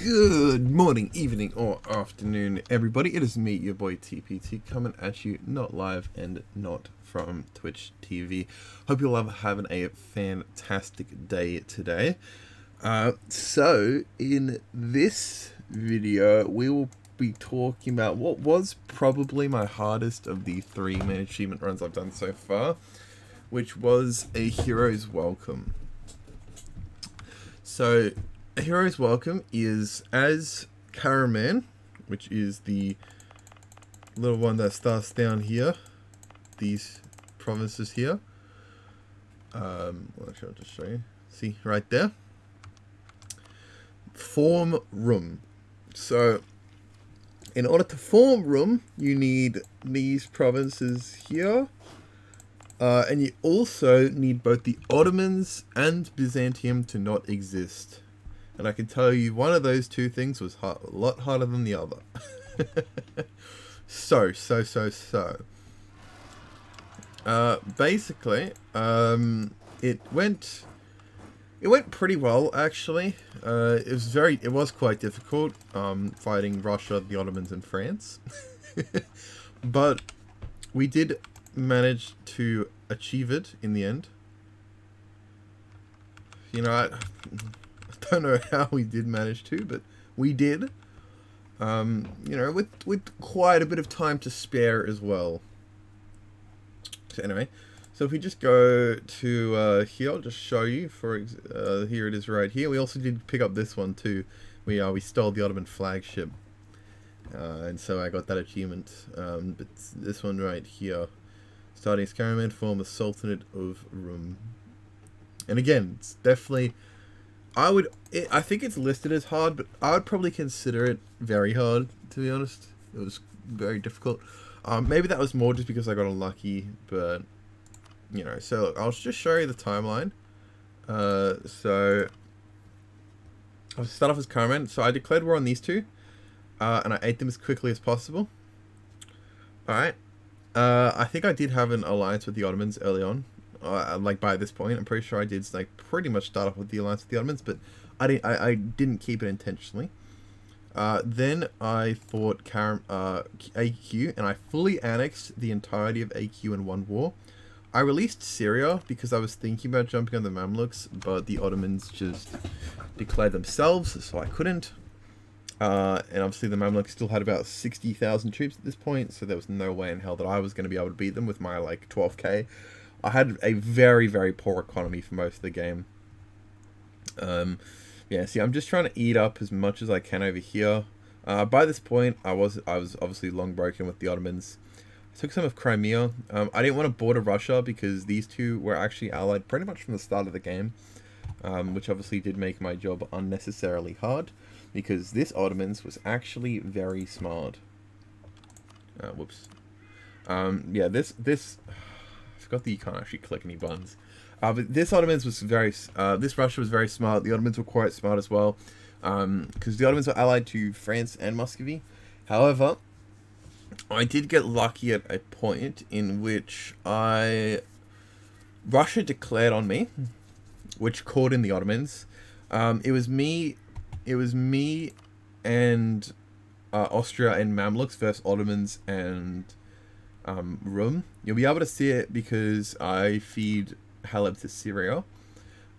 Good morning, evening, or afternoon, everybody. It is me, your boy TPT, coming at you not live and not from Twitch TV. Hope you're all having a fantastic day today. So, in this video, we will be talking about what was probably my hardest of the 3 main achievement runs I've done so far, which was A Hero's Welcome. So, A Hero's Welcome is as Karaman, which is the little one that starts down here, these provinces here. Well, actually, I'll just show you. See, right there. Form Rum. So, in order to form Rum, you need these provinces here. And you also need both the Ottomans and Byzantium to not exist. And I can tell you one of those two things was a lot harder than the other. Basically, it went pretty well, actually. It was quite difficult, fighting Russia, the Ottomans, and France. But we did manage to achieve it in the end. You know, I don't know how we did manage to, but we did. You know, with quite a bit of time to spare as well. So anyway, so if we just go to here, I'll just show you. Here it is right here. We also did pick up this one too. We stole the Ottoman flagship, and so I got that achievement. But this one right here, starting as Karaman, form the Sultanate of Rum. And again, it's definitely. I think it's listed as hard, but I would probably consider it very hard, to be honest. It was very difficult. Maybe that was more just because I got unlucky, but, you know. So, look, I'll just show you the timeline. So, I'll start off as Karaman. So, I declared war on these two, and I ate them as quickly as possible. Alright. I think I did have an alliance with the Ottomans early on. Like by this point, I'm pretty sure I did like pretty much start off with the alliance with the Ottomans, but I didn't keep it intentionally. Then I fought AQ, and I fully annexed the entirety of AQ in one war. I released Syria because I was thinking about jumping on the Mamluks, but the Ottomans just declared themselves, so I couldn't. And obviously the Mamluks still had about 60,000 troops at this point, so there was no way in hell that I was going to be able to beat them with my like 12k. I had a very, very poor economy for most of the game. Yeah, see, I'm just trying to eat up as much as I can over here. By this point, I was obviously long broken with the Ottomans. I took some of Crimea. I didn't want to border Russia because these two were actually allied pretty much from the start of the game, which obviously did make my job unnecessarily hard because this Ottomans was actually very smart. Whoops. Yeah, this. I forgot that you can't actually click any buttons. But this Ottomans was this Russia was very smart. The Ottomans were quite smart as well, because the Ottomans were allied to France and Muscovy. However, I did get lucky at a point in which Russia declared on me, which called in the Ottomans. It was me and Austria and Mamluks versus Ottomans and Rum. You'll be able to see it because I feed Haleb to Syria.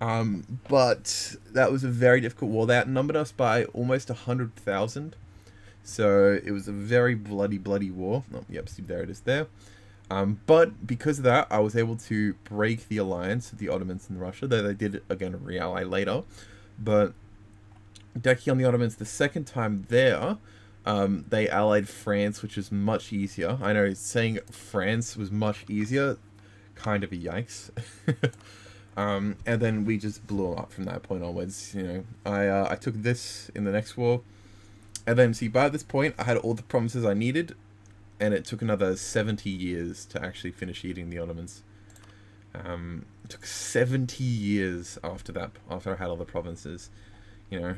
But that was a very difficult war. They outnumbered us by almost 100,000. So it was a very bloody war. Oh, yep, see, there it is there. But because of that, I was able to break the alliance with the Ottomans and Russia, though they did, again, re-ally later. But decking on the Ottomans the second time there, they allied France, which is much easier. I know saying France was much easier, kind of a yikes. And then we just blew up from that point onwards. You know, I took this in the next war, and then see by this point I had all the provinces I needed, and it took another 70 years to actually finish eating the Ottomans. It took 70 years after that, after I had all the provinces. You know.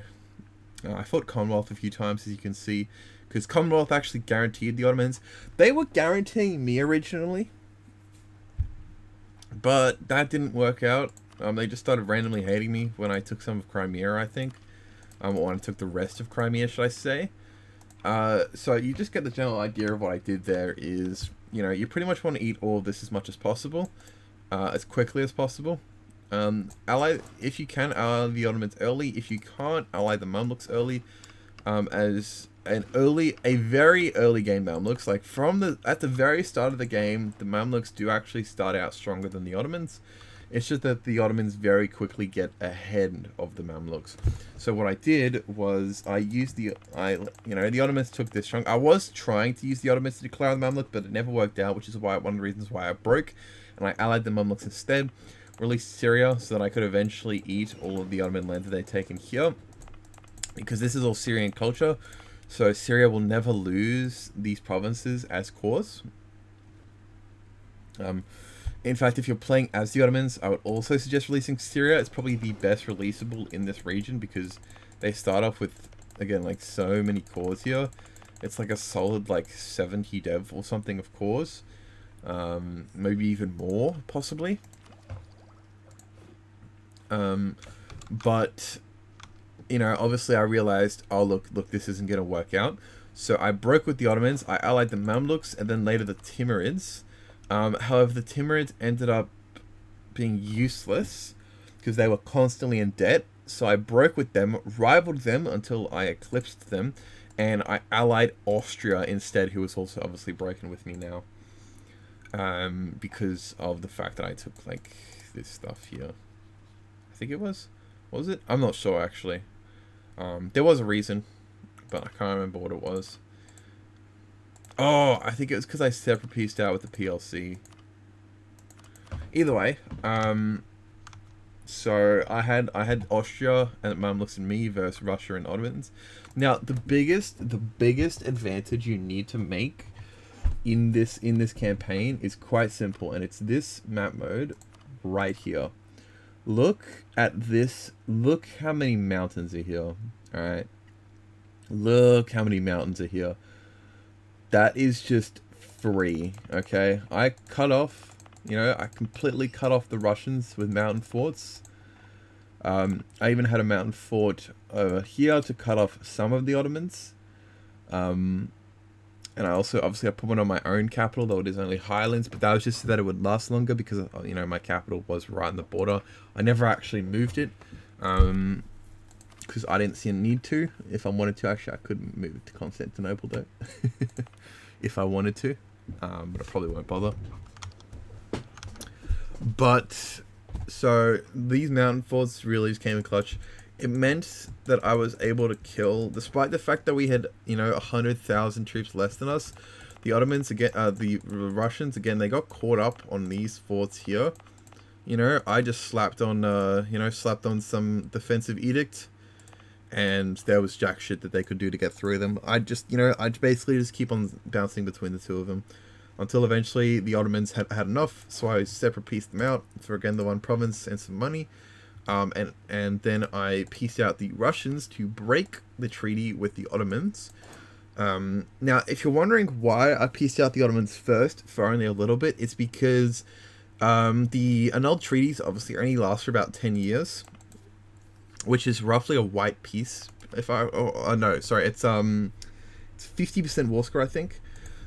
I fought Commonwealth a few times, as you can see, because Commonwealth actually guaranteed the Ottomans. They were guaranteeing me originally, but that didn't work out. They just started randomly hating me when I took some of Crimea, I think. or when I took the rest of Crimea, should I say. So you just get the general idea of what I did there is, you know, you pretty much want to eat all of this as much as possible, as quickly as possible. If you can, ally the Ottomans early. If you can't, ally the Mamluks early. As a very early game Mamluks, like at the very start of the game, the Mamluks do actually start out stronger than the Ottomans. It's just that the Ottomans very quickly get ahead of the Mamluks. So what I did was I used the Ottomans took this chunk. I was trying to use the Ottomans to declare the Mamluk, but it never worked out, which is one of the reasons why I broke, and I allied the Mamluks instead. Released Syria so that I could eventually eat all of the Ottoman land that they'd taken here, because this is all Syrian culture, so Syria will never lose these provinces as cause. In fact, if you're playing as the Ottomans, I would also suggest releasing Syria. It's probably the best releasable in this region because they start off with, again, like so many cores here. It's like a solid like 70 dev or something of cores, maybe even more possibly. But you know, obviously I realized, oh look, this isn't gonna work out. So I broke with the Ottomans. I allied the Mamluks and then later the Timurids. However, the Timurids ended up being useless because they were constantly in debt. So I broke with them, rivaled them until I eclipsed them, and I allied Austria instead, who was also obviously broken with me now. Because of the fact that I took like this stuff here. I think it was it? I'm not sure actually. There was a reason, but I can't remember what it was. Oh, I think it was because I separate pieced out with the PLC. Either way, so I had Austria and Mamluks and me versus Russia and Ottomans. Now the biggest advantage you need to make in this campaign is quite simple, and it's this map mode right here. Look at this. Look how many mountains are here. All right. Look how many mountains are here. That is just free. Okay. I cut off, you know, I completely cut off the Russians with mountain forts. I even had a mountain fort over here to cut off some of the Ottomans. And I also, obviously, I put one on my own capital, though it is only Highlands, but that was just so that it would last longer because, you know, my capital was right on the border. I never actually moved it because I didn't see a need to. If I wanted to, actually, I could move it to Constantinople, though, if I wanted to, but I probably won't bother. But, so, these mountain forts really just came in clutch. It meant that I was able to kill, despite the fact that we had, you know, 100,000 troops less than us. The Ottomans, again, the Russians, again, they got caught up on these forts here. You know, I just slapped on, slapped on some defensive edict, and there was jack shit that they could do to get through them. I basically just keep on bouncing between the two of them, until eventually the Ottomans had enough, so I separate pieced them out for, again, the one province and some money. And then I pieced out the Russians to break the treaty with the Ottomans. Now, if you're wondering why I pieced out the Ottomans first for only a little bit, it's because the annulled treaties obviously only last for about 10 years, which is roughly a white peace. It's 50% war score, I think.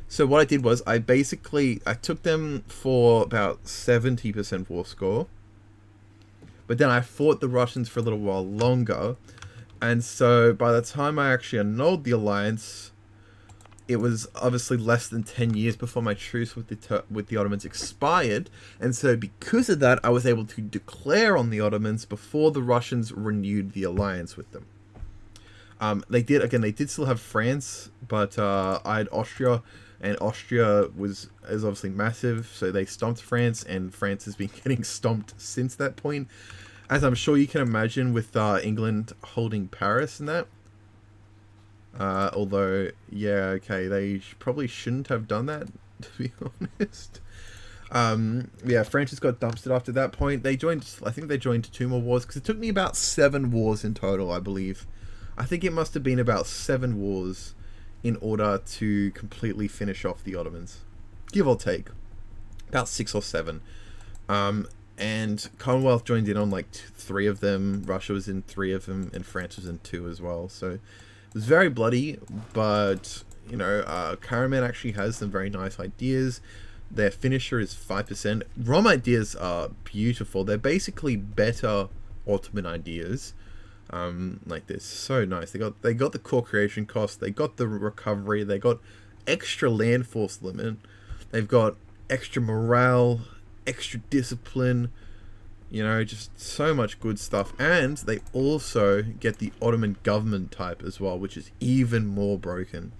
So what I did was I took them for about 70% war score. But then I fought the Russians for a little while longer, and so by the time I actually annulled the alliance, it was obviously less than 10 years before my truce with the Ottomans expired, and so because of that, I was able to declare on the Ottomans before the Russians renewed the alliance with them. They did still have France, but I had Austria, and Austria is obviously massive, so they stomped France, and France has been getting stomped since that point. As I'm sure you can imagine with England holding Paris and that. Although, yeah, okay, they probably shouldn't have done that, to be honest. Yeah, France just got dumpstered after that point. I think they joined 2 more wars, because it took me about 7 wars in total, I believe. I think it must have been about 7 wars in order to completely finish off the Ottomans. Give or take. About 6 or 7. And Commonwealth joined in on like 3 of them. Russia was in 3 of them, and France was in 2 as well. So it was very bloody, but you know, Karaman actually has some very nice ideas. Their finisher is 5%. Rum ideas are beautiful. They're basically better Ottoman ideas. Like they're so nice. They got the core creation cost. They got the recovery. They got extra land force limit. They've got extra morale, extra discipline. You know, just so much good stuff. And they also get the Ottoman government type as well, which is even more broken.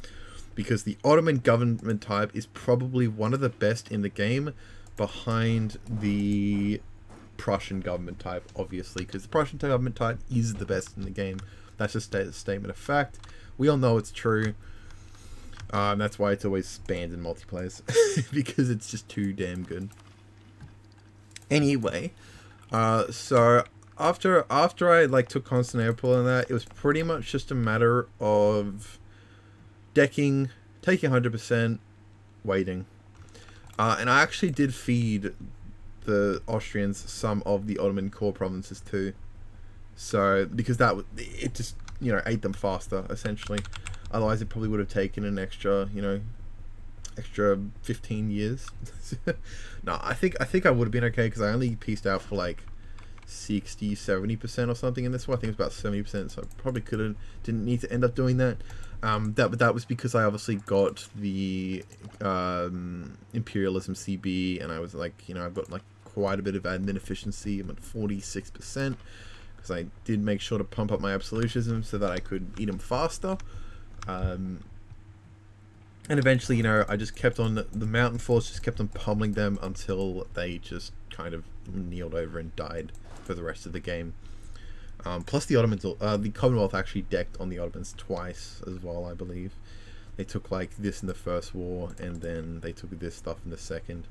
Because the Ottoman government type is probably one of the best in the game, behind the Prussian government type, obviously, because the Prussian government type is the best in the game. That's just a statement of fact. We all know it's true. That's why it's always banned in multiplayers, because it's just too damn good. Anyway, so after I like took Constantinople and that, it was pretty much just a matter of decking, taking 100%, waiting. And I actually did feed the Austrians some of the Ottoman core provinces too. So, because it just, you know, ate them faster, essentially. Otherwise, it probably would have taken an extra, you know, extra 15 years. No, I think I would have been okay, because I only pieced out for like 60-70% or something in this one. I think it was about 70%, so I probably didn't need to end up doing that. That was because I obviously got the imperialism CB, and I was like, you know, I've got like quite a bit of admin efficiency. I'm at 46%, because I did make sure to pump up my absolutism so that I could eat them faster. And eventually, you know, I just kept on, the mountain force just kept on pummeling them until they just kind of kneeled over and died for the rest of the game. Plus the Ottomans, the Commonwealth actually decked on the Ottomans twice as well, I believe. They took like this in the first war, and then they took this stuff in the second.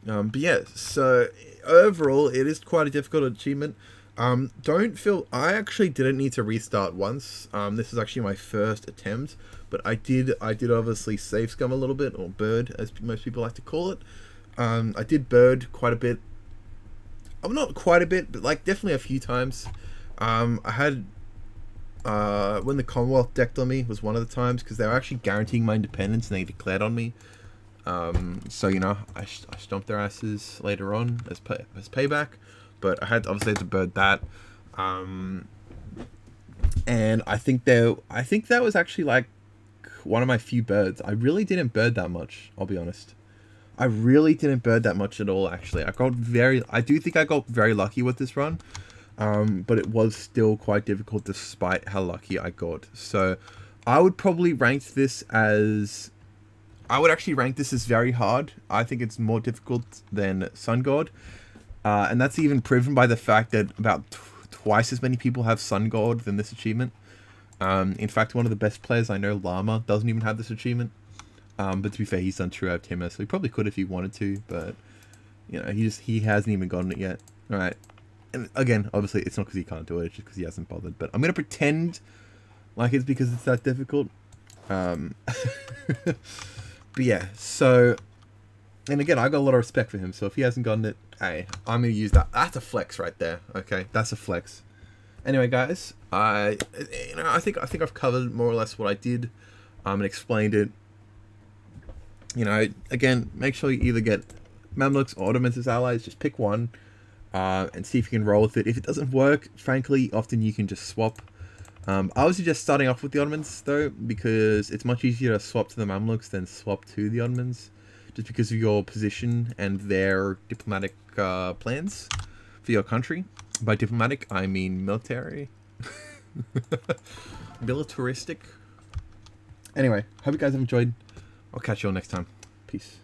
But yeah, so overall, it is quite a difficult achievement. Don't feel, I actually didn't need to restart once. This is actually my first attempt, but I did obviously save scum a little bit, or bird, as most people like to call it. I did bird quite a bit. Not quite a bit, but like definitely a few times. I had, when the Commonwealth decked on me was one of the times, because they were actually guaranteeing my independence and they declared on me. So, you know, I stomped their asses later on as payback. But I obviously had to bird that, and I think that was actually like one of my few birds. I really didn't bird that much, I'll be honest. I really didn't bird that much at all, actually. I do think I got very lucky with this run, but it was still quite difficult despite how lucky I got. So I would probably rank this as, I would actually rank this as very hard. I think it's more difficult than Sun God. And that's even proven by the fact that about twice as many people have Sun God than this achievement. In fact, one of the best players I know, Llama, doesn't even have this achievement. But to be fair, he's done True Out Timmer, so he probably could if he wanted to, but you know, he hasn't even gotten it yet. Alright. And again, obviously it's not because he can't do it, it's just because he hasn't bothered. But I'm gonna pretend like it's because it's that difficult. But yeah, so, and again, I got a lot of respect for him, so if he hasn't gotten it, hey, I'm gonna use that. That's a flex right there. Okay, that's a flex. Anyway, guys, I think I've covered more or less what I did, and explained it. You know, again, make sure you either get Mamluks or Ottomans as allies. Just pick one, and see if you can roll with it. If it doesn't work, frankly, often you can just swap. I would suggest starting off with the Ottomans though, because it's much easier to swap to the Mamluks than swap to the Ottomans, just because of your position and their diplomatic plans for your country. By diplomatic, I mean military. Militaristic. Anyway, hope you guys have enjoyed. I'll catch you all next time. Peace.